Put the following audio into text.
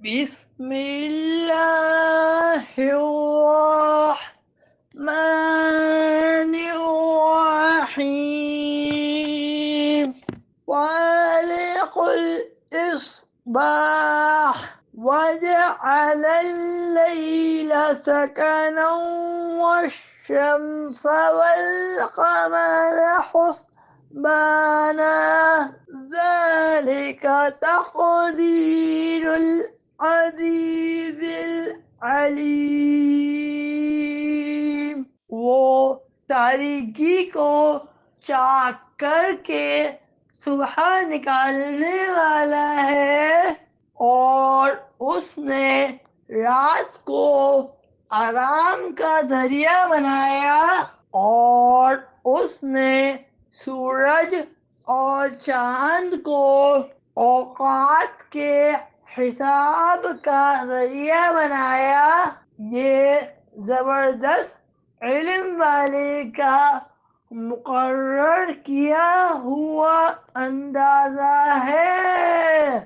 بسم اللہ الرحمن الرحیم فالق الإصباح وجعل الليل سكنا والشمس والقمر حسبانا ذلك تقدير العزيز العليم. وہ تاریکی کو چاک کر کے صبح نکالنے والا ہے، اور اس نے رات کو آرام کا ذریعہ بنایا، اور اس نے سورج اور چاند کو اوقات کے حساب کا ذریعہ بنایا. یہ زبردست علم والے کا مقرر کیا ہوا اندازہ ہے.